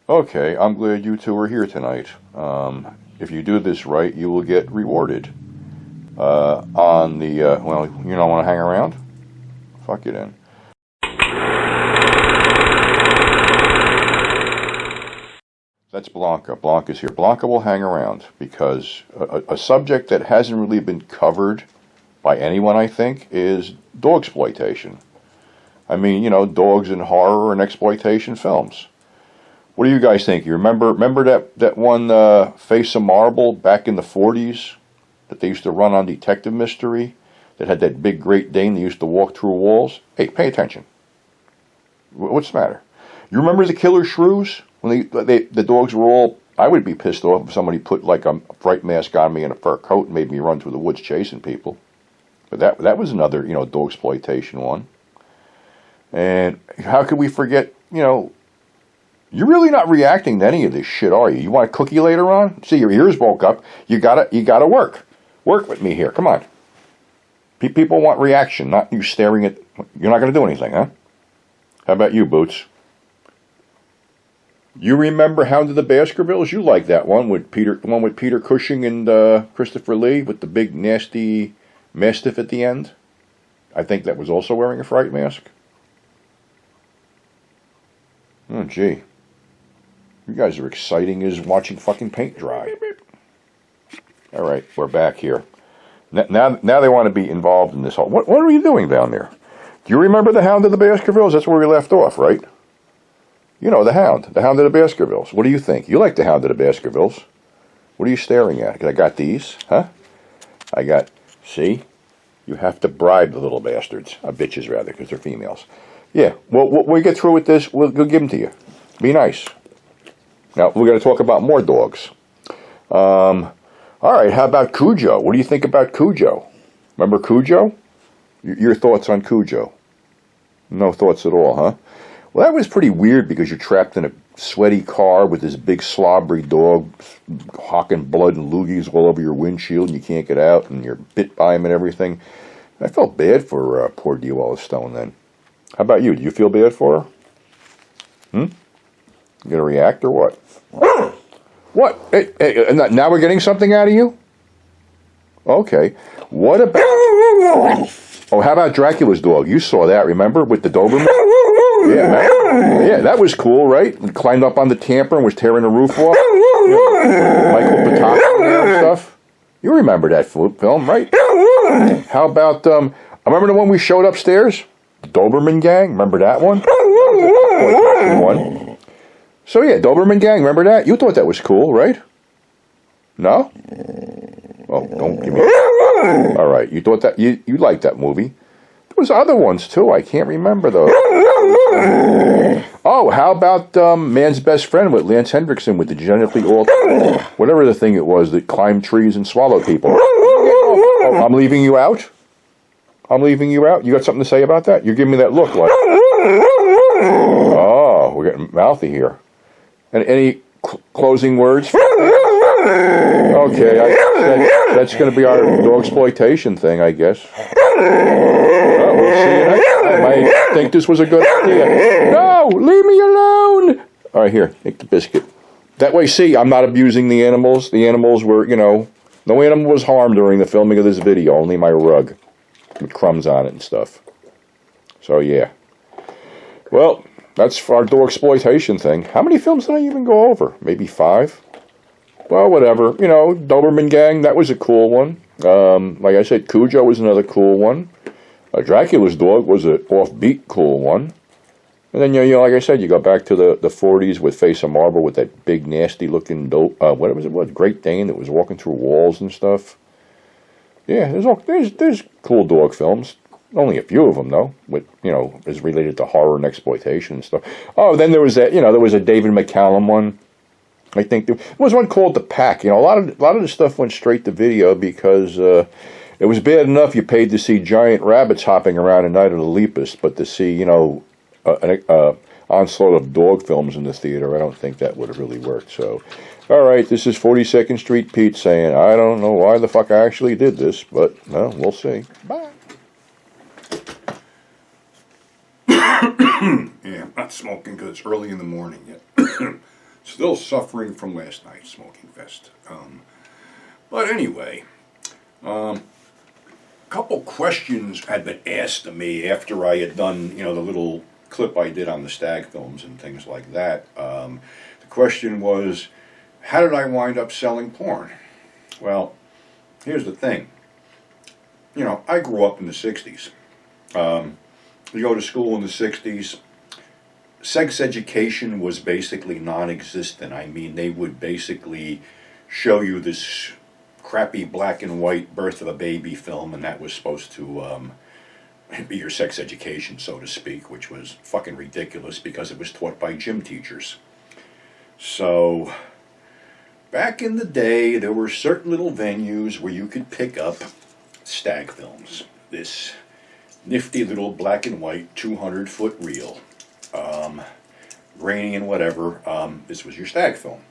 Okay, I'm glad you two are here tonight. If you do this right, you will get rewarded. On the, well, you don't want to hang around? Fuck you then. That's Blanca. Blanca's here. Blanca will hang around because a subject that hasn't really been covered by anyone, I think, is dog-exploitation. I mean, you know, dogs in horror and exploitation films. What do you guys think? You remember that one Face of Marble back in the 40s that they used to run on Detective Mystery that had that big Great Dane that used to walk through walls? Hey, pay attention. What's the matter? You remember the killer shrews? When the dogs were all... I would be pissed off if somebody put like a fright mask on me and a fur coat and made me run through the woods chasing people. But that was another, you know, dog exploitation one. And how could we forget, you know... You're really not reacting to any of this shit, are you? You want a cookie later on? See, your ears woke up. You gotta work. Work with me here. Come on. People want reaction, not you staring at... You're not going to do anything, huh? How about you, Boots? You remember Hound of the Baskervilles? You like that one with Peter, the one with Peter Cushing and Christopher Lee with the big nasty mastiff at the end? I think that was also wearing a fright mask. Oh, gee. You guys are exciting as watching fucking paint dry. All right, we're back here. Now they want to be involved in this whole... What are you doing down there? Do you remember the Hound of the Baskervilles? That's where we left off, right? You know, the Hound of the Baskervilles. What do you think? You like the Hound of the Baskervilles. What are you staring at? I got these, huh? I got... See? You have to bribe the little bastards. Bitches, rather, because they're females. Yeah, well, when we get through with this, we'll give them to you. Be nice. Now, we're going to talk about more dogs. All right, how about Cujo? What do you think about Cujo? Remember Cujo? Your thoughts on Cujo? No thoughts at all, huh? Well, that was pretty weird because you're trapped in a sweaty car with this big slobbery dog hawking blood and loogies all over your windshield and you can't get out and you're bit by him and everything. I felt bad for poor Dee Wallace Stone then. How about you? Do you feel bad for her? You gonna react or what? What? Hey, now we're getting something out of you? Okay. What about... Oh, how about Dracula's dog? You saw that, remember? With the Doberman? Yeah, that was cool, right? He climbed up on the tamper and was tearing the roof off. Michael Pataki and stuff. You remember that film, right? How about... I remember the one we showed upstairs? Doberman Gang, remember that one? So yeah, Doberman Gang, remember that? You thought that was cool, right? No? Oh, don't give me... All right, you thought that... You liked that movie. There was other ones, too. I can't remember, though. Oh, how about Man's Best Friend with Lance Hendrickson with the genetically altered... Whatever the thing it was that climbed trees and swallowed people. Oh, I'm leaving you out? I'm leaving you out? You got something to say about that? You're giving me that look like... Oh, we're getting mouthy here. And any closing words? Okay, that's going to be our dog exploitation thing, I guess. Well, we'll see you next time. I think this was a good idea. No, leave me alone. All right, here, take the biscuit. That way, see, I'm not abusing the animals. The animals were, you know, no animal was harmed during the filming of this video, only my rug with crumbs on it and stuff. So, yeah. Well, that's for our dog exploitation thing. How many films did I even go over? Maybe 5? Well, whatever. You know, Doberman Gang, that was a cool one. Like I said, Cujo was another cool one. Dracula's Dog was an offbeat cool one. And then, you know, like I said, you go back to the 40s with Face of Marble with that big, nasty-looking, what was it? Great Dane that was walking through walls and stuff. Yeah, there's cool dog films. Only a few of them, though, with, you know, is related to horror and exploitation and stuff. Oh, then there was that, you know, there was a David McCallum one. I think there was one called The Pack. You know, a lot of the stuff went straight to video because it was bad enough you paid to see giant rabbits hopping around at Night of the Lepus, but to see, you know, an onslaught of dog films in the theater, I don't think that would have really worked. So, all right, this is 42nd Street Pete saying, I don't know why the fuck I actually did this, but, well, we'll see. Bye. Yeah, I'm not smoking because it's early in the morning yet. Still suffering from last night's smoking fest. But anyway, a couple questions had been asked of me after I had done, the little clip I did on the Stag Films and things like that. The question was, how did I wind up selling porn? Well, here's the thing. I grew up in the 60s. You go to school in the 60s, sex education was basically non-existent. I mean, they would basically show you this crappy black and white birth of a baby film, and that was supposed to be your sex education, so to speak, which was fucking ridiculous because it was taught by gym teachers. So, back in the day, there were certain little venues where you could pick up Stag Films, this nifty little black and white 200-foot reel, grainy and whatever. This was your Stag Film.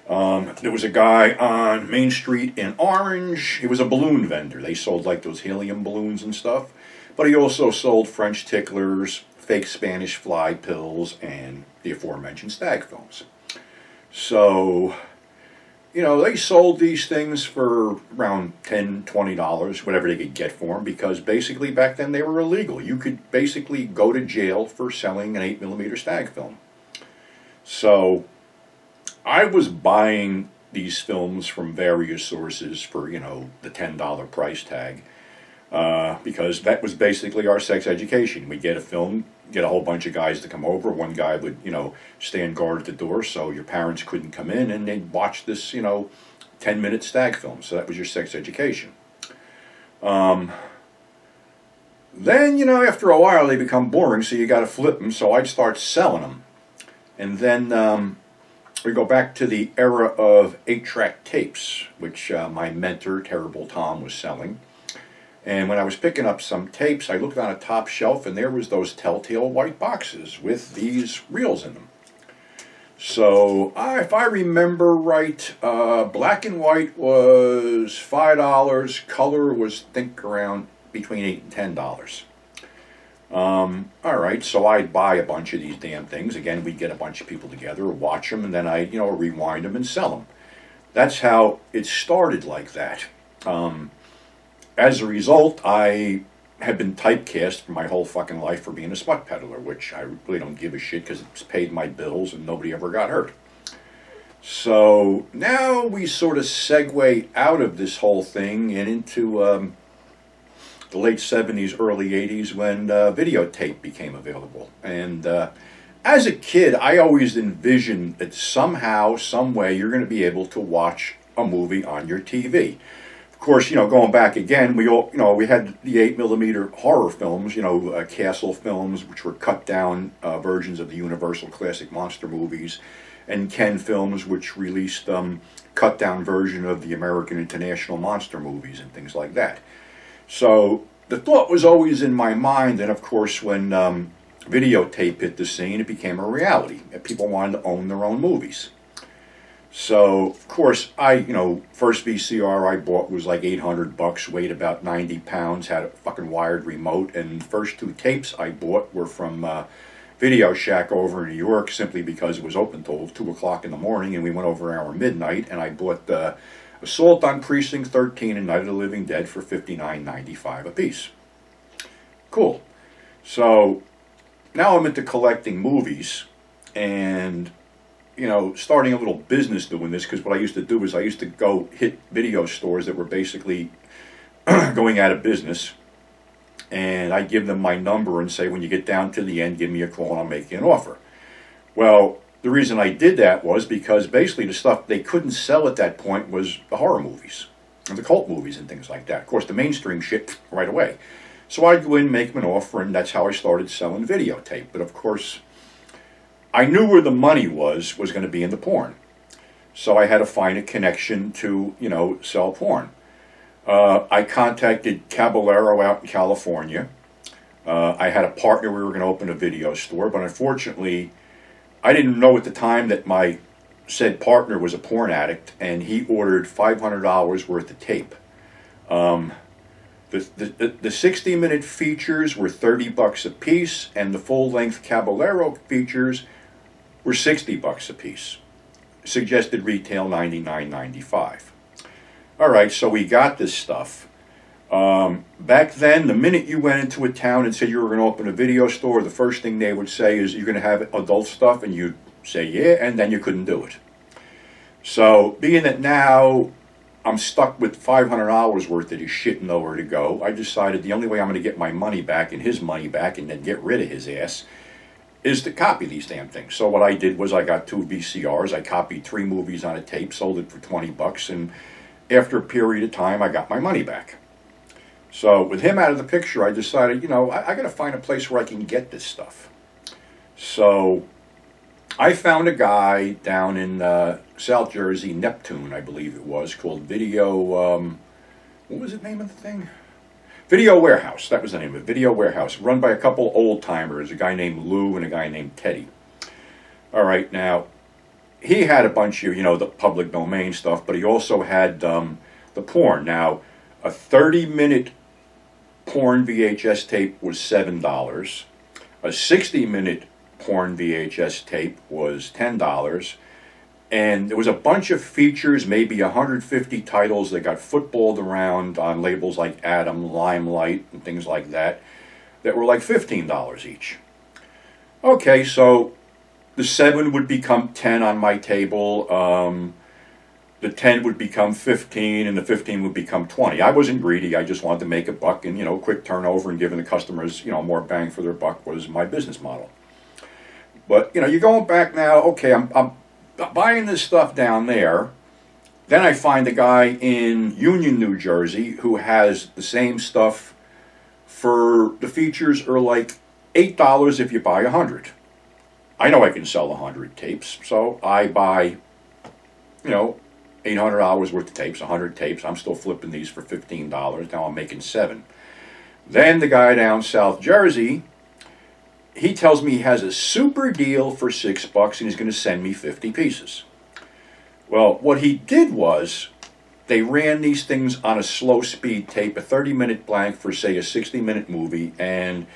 There was a guy on Main Street in Orange. He was a balloon vendor. They sold like those helium balloons and stuff, but he also sold French ticklers, fake Spanish fly pills, and the aforementioned Stag Films. So, they sold these things for around $10, $20, whatever they could get for them, because basically back then they were illegal. You could basically go to jail for selling an 8mm Stag Film. So, I was buying these films from various sources for, the $10 price tag, because that was basically our sex education. We'd get a film, get a whole bunch of guys to come over. One guy would, stand guard at the door so your parents couldn't come in, and they'd watch this, 10-minute Stag Film. So that was your sex education. Then, after a while they become boring, so you got to flip them, so I'd start selling them. And then we go back to the era of 8-track tapes, which my mentor, Terrible Tom, was selling. And when I was picking up some tapes, I looked on a top shelf, and there was those telltale white boxes with these reels in them. So, if I remember right, black and white was $5. Color was, I think, around between $8 and $10. Alright, so I'd buy a bunch of these damn things. Again, we'd get a bunch of people together, watch them, and then I'd, rewind them and sell them. That's how it started like that. As a result, I have been typecast for my whole fucking life for being a smut peddler, which I really don't give a shit because it's paid my bills and nobody ever got hurt. So now we sort of segue out of this whole thing and into the late 70s, early 80s when videotape became available. And as a kid, I always envisioned that somehow, some way, you're going to be able to watch a movie on your TV. Of course, going back again, we had the 8mm horror films, Castle films, which were cut down versions of the Universal classic monster movies, and Ken Films, which released cut down version of the American International monster movies and things like that. So the thought was always in my mind, and of course, when videotape hit the scene, it became a reality. People wanted to own their own movies. So, of course, first VCR I bought was like $800, weighed about 90 pounds, had a fucking wired remote, and the first 2 tapes I bought were from Video Shack over in New York, simply because it was open till 2 o'clock in the morning, and we went over around midnight, and I bought Assault on Precinct 13 and Night of the Living Dead for $59.95 a piece. Cool. So, now I'm into collecting movies, and starting a little business doing this, because what I used to do is I used to go hit video stores that were basically going out of business, and I'd give them my number and say, when you get down to the end, give me a call and I'll make you an offer. Well, the reason I did that was because basically the stuff they couldn't sell at that point was the horror movies, and the cult movies and things like that. Of course, the mainstream shit right away. So I'd go in, make them an offer, and that's how I started selling videotape. But of course, I knew where the money was going to be in the porn. So I had to find a connection to, sell porn. I contacted Caballero out in California. I had a partner, we were going to open a video store, but unfortunately, I didn't know at the time that my said partner was a porn addict, and he ordered $500 worth of tape. The 60-minute features were $30 a piece, and the full-length Caballero features were $60 a piece. suggested retail $99.95. All right, so we got this stuff. Back then, the minute you went into a town and said you were going to open a video store, the first thing they would say is, you're going to have adult stuff, and you'd say yeah, and then you couldn't do it. So being that now I'm stuck with $500 worth of his shit and nowhere to go, I decided the only way I'm going to get my money back and his money back and then get rid of his ass is to copy these damn things. So what I did was I got 2 VCRs, I copied 3 movies on a tape, sold it for $20, and after a period of time I got my money back. So with him out of the picture, I decided, you know, I got to find a place where I can get this stuff. So I found a guy down in South Jersey, Neptune, I believe it was, called Video, what was the name of the thing? Video Warehouse, that was the name of it, Video Warehouse, run by a couple old-timers, a guy named Lou and a guy named Teddy. All right, now, he had a bunch of, you know, the public domain stuff, but he also had the porn. Now, a 30-minute porn VHS tape was $7. A 60-minute porn VHS tape was $10. And there was a bunch of features, maybe 150 titles that got footballed around on labels like Adam, Limelight, and things like that, that were like $15 each. Okay, so the 7 would become 10 on my table, the 10 would become 15, and the 15 would become 20. I wasn't greedy, I just wanted to make a buck, and, you know, quick turnover and giving the customers, you know, more bang for their buck was my business model. But, you know, you're going back now, okay, I'm buying this stuff down there. Then I find a guy in Union, New Jersey, who has the same stuff for the features are like $8 if you buy 100. I know I can sell 100 tapes, so I buy, you know, $800 worth of tapes, 100 tapes. I'm still flipping these for $15. Now I'm making 7. Then the guy down South Jersey, he tells me he has a super deal for $6 and he's going to send me 50 pieces. Well, what he did was they ran these things on a slow speed tape, a 30-minute blank for, say, a 60-minute movie, and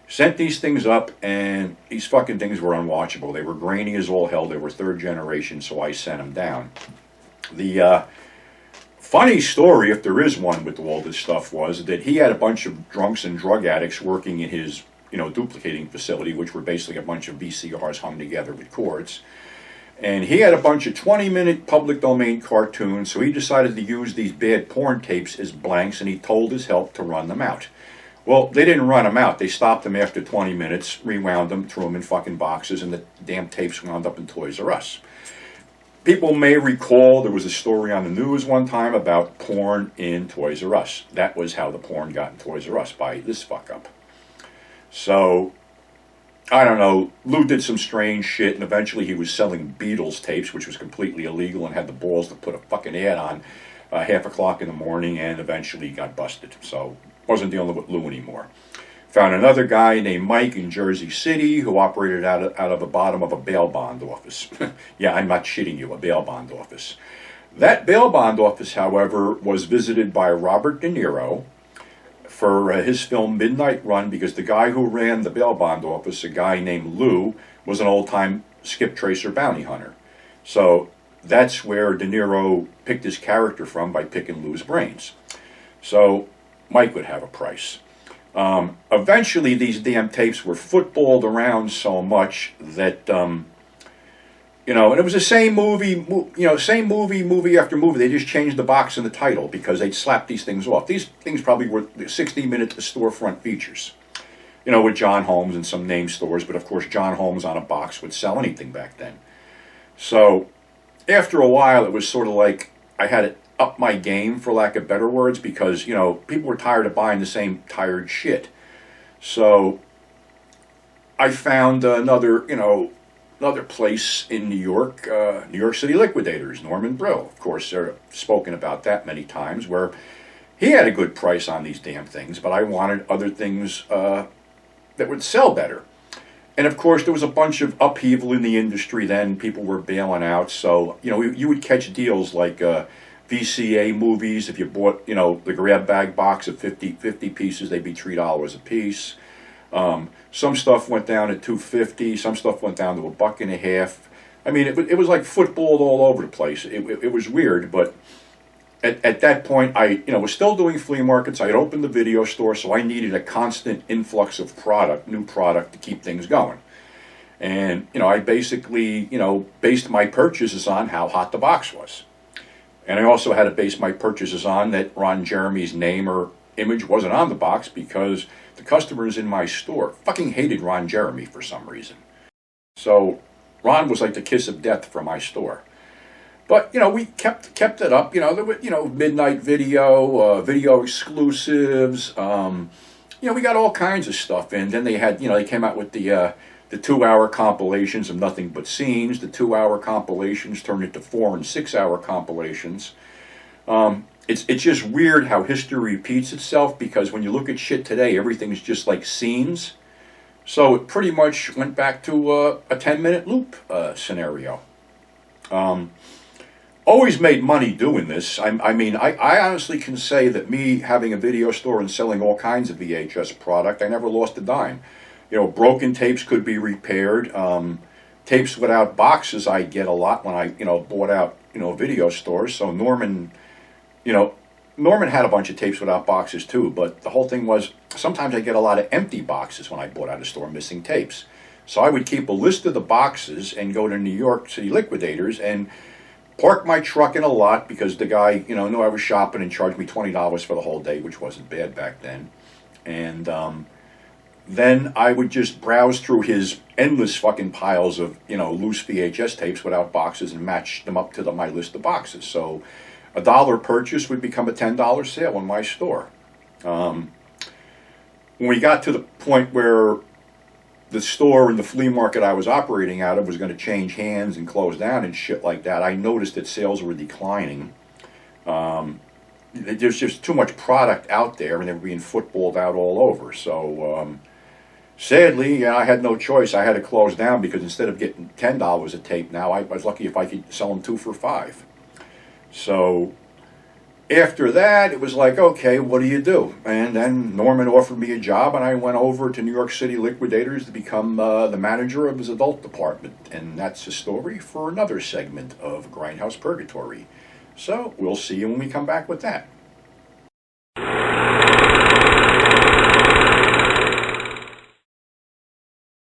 sent these things up, and these fucking things were unwatchable. They were grainy as all hell. They were 3rd generation, so I sent them down. The funny story, if there is one with all this stuff, was that he had a bunch of drunks and drug addicts working in his, you know, duplicating facility, which were basically a bunch of VCRs hung together with cords. And he had a bunch of 20-minute public domain cartoons, so he decided to use these bad porn tapes as blanks, and he told his help to run them out. Well, they didn't run them out. They stopped them after 20 minutes, rewound them, threw them in fucking boxes, and the damn tapes wound up in Toys R Us. People may recall there was a story on the news one time about porn in Toys R Us. That was how the porn got in Toys R Us, by this fuck-up. So, I don't know, Lou did some strange shit, and eventually he was selling Beatles tapes, which was completely illegal, and had the balls to put a fucking ad on half o'clock in the morning, and eventually got busted. So, wasn't dealing with Lou anymore. Found another guy named Mike in Jersey City who operated out of the bottom of a bail bond office. Yeah, I'm not shitting you, a bail bond office. That bail bond office, however, was visited by Robert De Niro for his film Midnight Run, because the guy who ran the bail bond office, a guy named Lou, was an old-time skip tracer bounty hunter. So that's where De Niro picked his character from, by picking Lou's brains. So Mike would have a price. Eventually, these damn tapes were footballed around so much that, you know, and it was the same movie, same movie after movie. They just changed the box and the title because they'd slap these things off. These things probably were 60-minute storefront features, you know, with John Holmes and some name stores. But of course, John Holmes on a box would sell anything back then. So after a while, it was sort of like I had to up my game, for lack of better words, because, you know, people were tired of buying the same tired shit. So I found another place in New York, New York City Liquidators, Norman Brill. Of course, they're spoken about that many times, where he had a good price on these damn things, but I wanted other things that would sell better. And of course, there was a bunch of upheaval in the industry then. People were bailing out, so, you know, you would catch deals like VCA movies. If you bought, you know, the grab bag box of 50 pieces, they'd be $3 a piece. Some stuff went down at $2.50. Some stuff went down to $1.50. I mean, it was like football all over the place. It was weird, but at that point, I was still doing flea markets. I had opened the video store, so I needed a constant influx of new product to keep things going. And I basically based my purchases on how hot the box was, and I also had to base my purchases on that Ron Jeremy's name or image wasn't on the box, because the customers in my store fucking hated Ron Jeremy for some reason. So Ron was like the kiss of death for my store. But we kept it up. There were midnight video, video exclusives. We got all kinds of stuff in. Then they had they came out with the 2-hour compilations of nothing but scenes. The 2-hour compilations turned into 4 and 6-hour compilations. It's just weird how history repeats itself, because when you look at shit today, everything's just like scenes. So it pretty much went back to a 10-minute loop scenario. Always made money doing this. I mean, I honestly can say that me having a video store and selling all kinds of VHS product, I never lost a dime. Broken tapes could be repaired. Tapes without boxes I get a lot when I bought out video stores. So Norman had a bunch of tapes without boxes too, but the whole thing was sometimes I get a lot of empty boxes when I bought out a store missing tapes. So I would keep a list of the boxes and go to New York City Liquidators and park my truck in a lot, because the guy knew I was shopping and charged me $20 for the whole day, which wasn't bad back then. And then I would just browse through his endless fucking piles of loose VHS tapes without boxes and match them up to my list of boxes. So a $1 purchase would become a $10 sale in my store. When we got to the point where the store and the flea market I was operating out of was going to change hands and close down and shit like that, I noticed that sales were declining. There's just too much product out there, and they were being footballed out all over. So sadly, I had no choice. I had to close down, because instead of getting $10 a tape now, I was lucky if I could sell them 2 for $5. So after that, it was like, okay, what do you do? And then Norman offered me a job, and I went over to New York City Liquidators to become the manager of his adult department. And that's a story for another segment of Grindhouse Purgatory. So we'll see you when we come back with that.